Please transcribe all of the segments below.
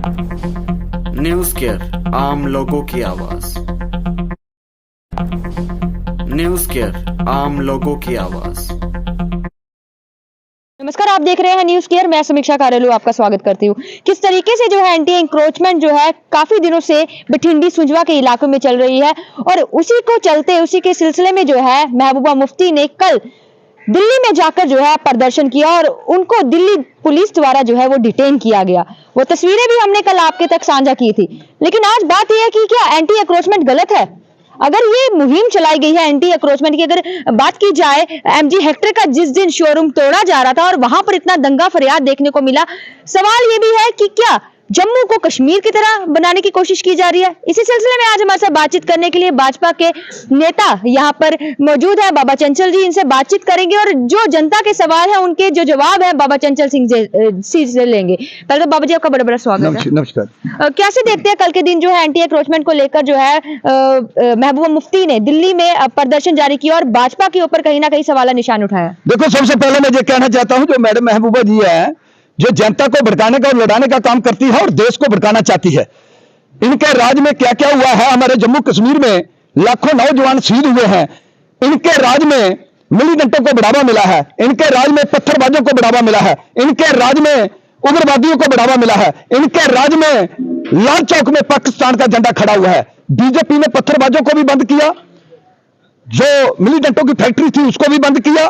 News care आम लोगों की आवाज। न्यूज़ केयर आम लोगों की आवाज। नमस्कार, आप देख रहे हैं न्यूज़ केयर। मैं समीक्षा कारेलू आपका स्वागत करती हूँ। किस तरीके से जो है एंटी इंक्रोचमेंट जो है काफी दिनों से बठिंडी सुंजवा के इलाकों में चल रही है और उसी के सिलसिले में जो है महबूबा मुफ्ती ने कल दिल्ली में जाकर जो है प्रदर्शन किया और उनको दिल्ली पुलिस द्वारा जो है वो डिटेन किया गया। वो तस्वीरें भी हमने कल आपके तक साझा की थी। लेकिन आज बात यह है कि क्या एंटी इंक्रोचमेंट गलत है? अगर ये मुहिम चलाई गई है एंटी इंक्रोचमेंट की, अगर बात की जाए एमजी हेक्टर का जिस दिन शोरूम तोड़ा जा रहा था और वहां पर इतना दंगा फरियाद देखने को मिला, सवाल ये भी है कि क्या जम्मू को कश्मीर की तरह बनाने की कोशिश की जा रही है? इसी सिलसिले में आज हमारे साथ बातचीत करने के लिए भाजपा के नेता यहाँ पर मौजूद है, बाबा चंचल जी। इनसे बातचीत करेंगे और जो जनता के सवाल है उनके जो जवाब है बाबा चंचल सिंह से लेंगे। पहले तो बाबा जी आपका बड़ा बड़ा स्वागत है। नमस्कार। कैसे देखते हैं कल के दिन जो है एंटी इंक्रोचमेंट को लेकर जो है महबूबा मुफ्ती ने दिल्ली में प्रदर्शन जारी किया और भाजपा के ऊपर कहीं ना कहीं सवाल निशान उठाया? देखो, सबसे पहले मैं ये कहना चाहता हूं, जो मैडम महबूबा जी है, जो जनता को भड़काने का और लड़ाने का काम करती है और देश को भड़काना चाहती है। इनके राज में क्या क्या हुआ है, हमारे जम्मू कश्मीर में लाखों नौजवान शहीद हुए हैं। इनके राज में मिलीटेंटों को बढ़ावा मिला है, इनके राज में पत्थरबाजों को बढ़ावा मिला है, इनके राज में उग्रवादियों को बढ़ावा मिला है, इनके राज में लाल चौक में पाकिस्तान का झंडा खड़ा हुआ है। बीजेपी ने पत्थरबाजों को भी बंद किया, जो मिलीटेंटों की फैक्ट्री थी उसको भी बंद किया,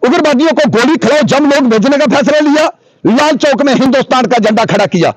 उग्रवादियों को गोली खिलाओ जम लोग भेजने का फैसला लिया, लाल चौक में हिंदुस्तान का झंडा खड़ा किया।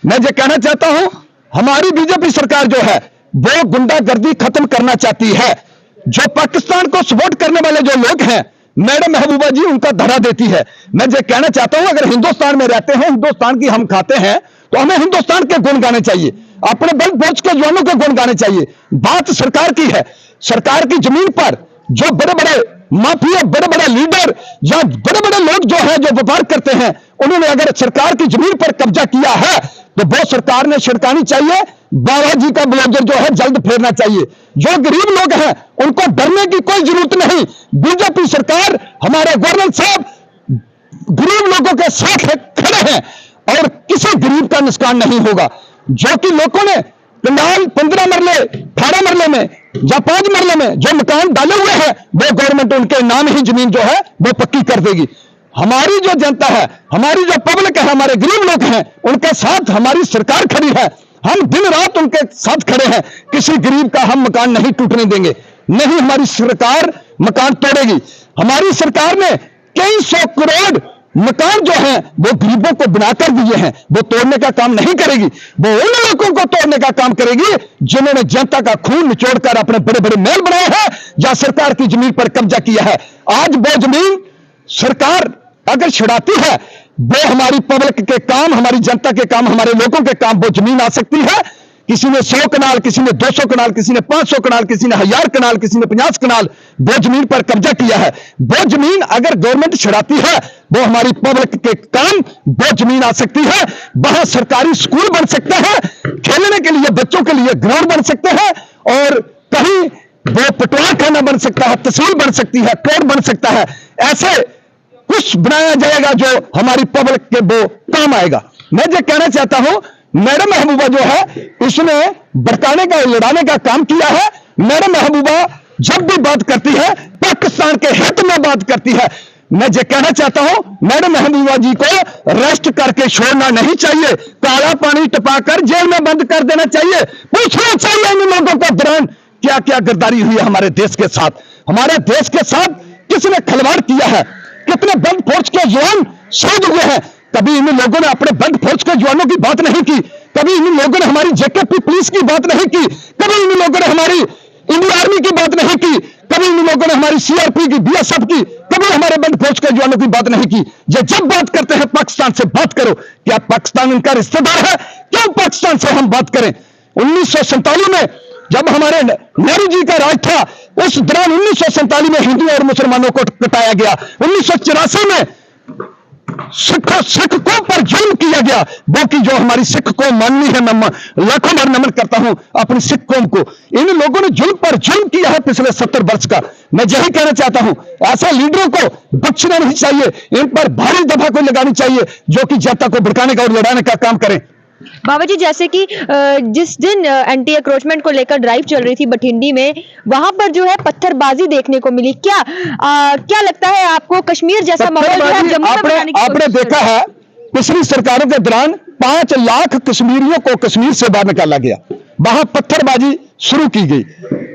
मैं ये कहना चाहता हूं, हमारी बीजेपी सरकार जो है वो गुंडागर्दी खत्म करना चाहती है। जो पाकिस्तान को सपोर्ट करने वाले जो लोग हैं, मैडम महबूबा जी उनका धरा देती है। मैं ये कहना चाहता हूं, अगर हिंदुस्तान में रहते हैं, हिंदुस्तान की हम खाते हैं, तो हमें हिंदुस्तान के गुण गाने चाहिए, अपने बल फौज के जवानों के गुण गाने चाहिए। बात सरकार की है, सरकार की जमीन पर जो बड़े बड़े माफिया, बड़े बड़े लीडर या बड़े बड़े लोग जो है जो व्यापार करते हैं, उन्होंने अगर सरकार की जमीन पर कब्जा किया है तो वो सरकार ने छिड़कानी चाहिए। बाबा जी का ब्लेजर जो है जल्द फेरना चाहिए। जो गरीब लोग हैं उनको डरने की कोई जरूरत नहीं। बीजेपी सरकार, हमारे गवर्नर साहब गरीब लोगों के साथ खड़े हैं और किसी गरीब का नुकसान नहीं होगा। जो कि लोगों ने कनाल 15 मरले 18 मरले में या 5 मरले में जो मकान डाले हुए हैं, वो गवर्नमेंट उनके नाम ही जमीन जो है वो पक्की कर देगी। हमारी जो जनता है, हमारी जो पब्लिक है, हमारे गरीब लोग हैं, उनके साथ हमारी सरकार खड़ी है। हम दिन रात उनके साथ खड़े हैं। किसी गरीब का हम मकान नहीं टूटने देंगे, नहीं हमारी सरकार मकान तोड़ेगी। हमारी सरकार ने कई 100 करोड़ मकान जो है वो गरीबों को बनाकर दिए हैं, वो तोड़ने का काम नहीं करेगी। वो उन लोगों को तोड़ने का काम करेगी जिन्होंने जनता का खून निचोड़कर अपने बड़े बड़े महल बनाए हैं या सरकार की जमीन पर कब्जा किया है। आज वो जमीन सरकार अगर छुड़ाती है, वो हमारी पब्लिक के काम, हमारी जनता के काम, हमारे लोगों के काम वो जमीन आ सकती है। किसी ने 100 कनाल, किसी ने 200 कनाल, किसी ने 500 कनाल, किसी ने 1000 कनाल, किसी ने 50 कनाल वो जमीन पर कब्जा किया है। वो जमीन अगर गवर्नमेंट छुड़ाती है, वो हमारी पब्लिक के काम वो जमीन आ सकती है। वहां सरकारी स्कूल बन सकते हैं, खेलने के लिए बच्चों के लिए ग्राउंड बन सकते हैं, और कहीं वो पटवार खाना बन सकता है, तहसील बन सकती है, कोर्ट बन सकता है। ऐसे कुछ बनाया जाएगा जो हमारी पब्लिक के वो काम आएगा। मैं ये कहना चाहता हूं, मैडम महबूबा जो है इसने भड़काने का, लड़ाने का काम किया है। मैडम महबूबा जब भी बात करती है पाकिस्तान के हित में बात करती है। मैं ये कहना चाहता हूं, मैडम महबूबा जी को अरेस्ट करके छोड़ना नहीं चाहिए, काला पानी टपाकर जेल में बंद कर देना चाहिए। पूछना चाहिए इन लोगों को दौरान क्या क्या गद्दारी हुई है हमारे देश के साथ। हमारे देश के साथ किसने खिलवाड़ किया है, कितने बंद फौज के जवान शहीद हुए हैं। कभी इन लोगों ने अपने बंद फौज के जवानों की बात नहीं की, कभी इन लोगों ने हमारी जेकेपी पुलिस की बात नहीं की, कभी इन लोगों ने हमारी इंडियन आर्मी की बात नहीं की, कभी इन लोगों ने हमारी सीआरपी की, बीएसएफ की, कभी हमारे बंद फौज के जवानों की बात नहीं की। जब बात करते हैं पाकिस्तान से बात करो, क्या पाकिस्तान इनका रिश्तेदार है? क्यों पाकिस्तान से हम बात करें? 1947 में जब हमारे नेहरू जी का राज था, उस दौरान 1947 में हिंदू और मुसलमानों को कटाया गया। 1984 में सिखों पर जुल्म किया गया। वो की जो हमारी सिख कौम माननी है, मैं लाखों बार नमन करता हूं अपनी सिख कौम को। इन लोगों ने जुल्म पर जुल्म किया है पिछले 70 वर्ष का। मैं यही कहना चाहता हूं, ऐसे लीडरों को बख्शना नहीं चाहिए, इन पर भारी दफा को लगानी चाहिए जो कि जनता को भड़काने का और लड़ाने का काम करें। बाबा जी, जैसे कि जिस दिन एंटी एक्रोचमेंट को लेकर ड्राइव चल रही थी बठिंडी में, वहां पर जो है पत्थरबाजी देखने को मिली। क्या लगता है आपको, कश्मीर जैसा माहौल जो है जम्मू में बनाने की आपने कोशिश देखा है पिछली सरकारों के दौरान 5 लाख कश्मीरियों को कश्मीर से बाहर निकाला गया, वहां पत्थरबाजी शुरू की गई।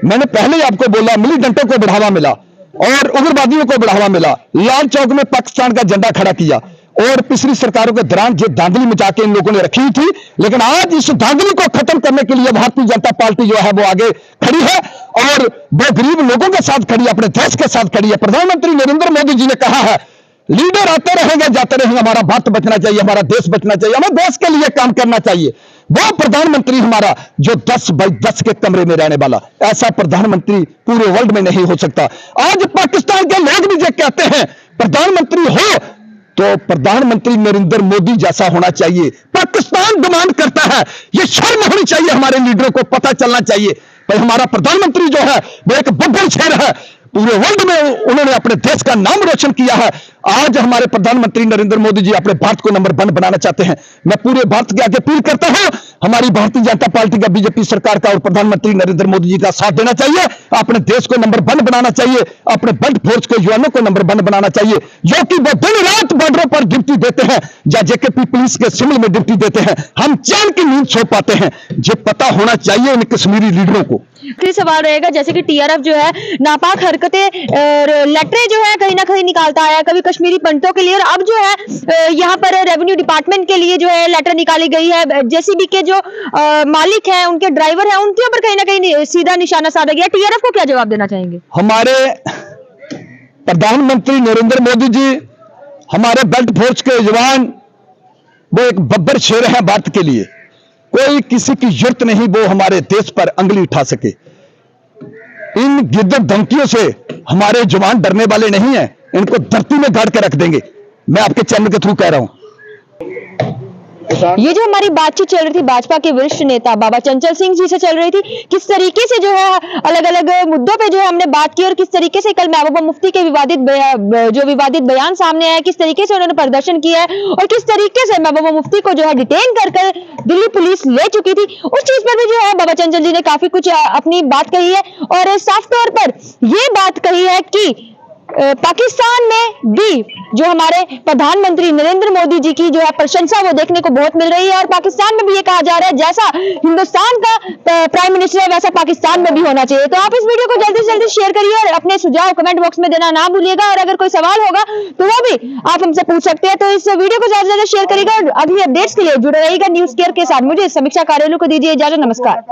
मैंने पहले ही आपको बोला, मिलीटेंटों को बढ़ावा मिला और उग्रवादियों को बढ़ावा मिला। लाल चौक में पाकिस्तान का झंडा खड़ा किया और पिछली सरकारों के दौरान जो धांधली मचा के इन लोगों ने रखी थी, लेकिन आज इस धांधली को खत्म करने के लिए भारतीय जनता पार्टी जो है वो आगे खड़ी है और वो गरीब लोगों के साथ खड़ी है, अपने देश के साथ खड़ी है। प्रधानमंत्री नरेंद्र मोदी जी ने कहा है, लीडर आते रहेंगे जाते रहेंगे, हमारा भारत बचना चाहिए, हमारा देश बचना चाहिए, हमें देश के लिए काम करना चाहिए। वो प्रधानमंत्री हमारा जो 10 बाई 10 के कमरे में रहने वाला, ऐसा प्रधानमंत्री पूरे वर्ल्ड में नहीं हो सकता। आज पाकिस्तान के लोग भी जो कहते हैं प्रधानमंत्री हो तो प्रधानमंत्री नरेंद्र मोदी जैसा होना चाहिए। पाकिस्तान डिमांड करता है, यह शर्म होनी चाहिए, हमारे लीडरों को पता चलना चाहिए भाई हमारा प्रधानमंत्री जो है वो एक बब्बर शेर है, पूरे वर्ल्ड में उन्होंने अपने देश का नाम रोशन किया है। आज हमारे प्रधानमंत्री नरेंद्र मोदी जी अपने भारत को नंबर 1 बनाना चाहते हैं। मैं पूरे भारत के आगे अपील करता हूं, हमारी भारतीय जनता पार्टी का, बीजेपी सरकार का और प्रधानमंत्री नरेंद्र मोदी जी का साथ देना चाहिए। अपने देश को नंबर 1 बनाना चाहिए, अपने बेल्ट फोर्स के जवानों को नंबर 1 बनाना चाहिए, जो कि वो दिन रात बॉर्डरों पर ड्यूटी देते हैं, या जेकेपी पुलिस के सिविल में ड्यूटी देते हैं, हम चैन की नींद सो पाते हैं। ये पता होना चाहिए इन कश्मीरी लीडरों को। आखिरी सवाल रहेगा, जैसे कि टीआरएफ जो है नापाक हरकतें लेटरें जो है कहीं ना कहीं निकालता आया, कभी कश्मीरी पंडितों के लिए, और अब जो है यहाँ पर रेवेन्यू डिपार्टमेंट के लिए जो है लेटर निकाली गई है। जेसीबी के जो मालिक हैं, उनके ड्राइवर हैं, उनके ऊपर कहीं ना कहीं सीधा निशाना साधा गया। टीआरएफ को क्या जवाब देना चाहेंगे? हमारे प्रधानमंत्री नरेंद्र मोदी जी, हमारे बेल्ट फोर्स के जवान वो एक बब्बर शेर है भारत के लिए, कोई किसी की जरूरत नहीं वो हमारे देश पर अंगली उठा सके। इन गिद्ध धमकियों से हमारे जवान डरने वाले नहीं हैं, इनको धरती में गाड़ के रख देंगे। मैं आपके चैनल के थ्रू कह रहा हूं। ये जो हमारी बातचीत चल रही थी भाजपा के वरिष्ठ नेता बाबा चंचल सिंह जी से चल रही थी, किस तरीके से जो है अलग अलग मुद्दों पे जो है हमने बात की, और किस तरीके से कल महबूबा मुफ्ती के विवादित बयान सामने आया, किस तरीके से उन्होंने प्रदर्शन किया है और किस तरीके से महबूबा मुफ्ती को जो है डिटेन कर दिल्ली पुलिस ले चुकी थी, उस चीज पर भी जो है बाबा चंचल जी ने काफी कुछ अपनी बात कही है। और साफ तौर पर ये बात कही है कि पाकिस्तान में भी जो हमारे प्रधानमंत्री नरेंद्र मोदी जी की जो है प्रशंसा वो देखने को बहुत मिल रही है, और पाकिस्तान में भी ये कहा जा रहा है जैसा हिंदुस्तान का प्राइम मिनिस्टर है वैसा पाकिस्तान में भी होना चाहिए। तो आप इस वीडियो को जल्दी से जल्दी शेयर करिए और अपने सुझाव कमेंट बॉक्स में देना ना भूलिएगा, और अगर कोई सवाल होगा तो वो भी आप हमसे पूछ सकते हैं। तो इस वीडियो को ज्यादा से ज्यादा शेयर करिएगा और अगली अपडेट्स के लिए जुड़े रहिएगा न्यूज़ केयर के साथ। मुझे समीक्षा कार्यालय को दीजिए इजाजत, नमस्कार।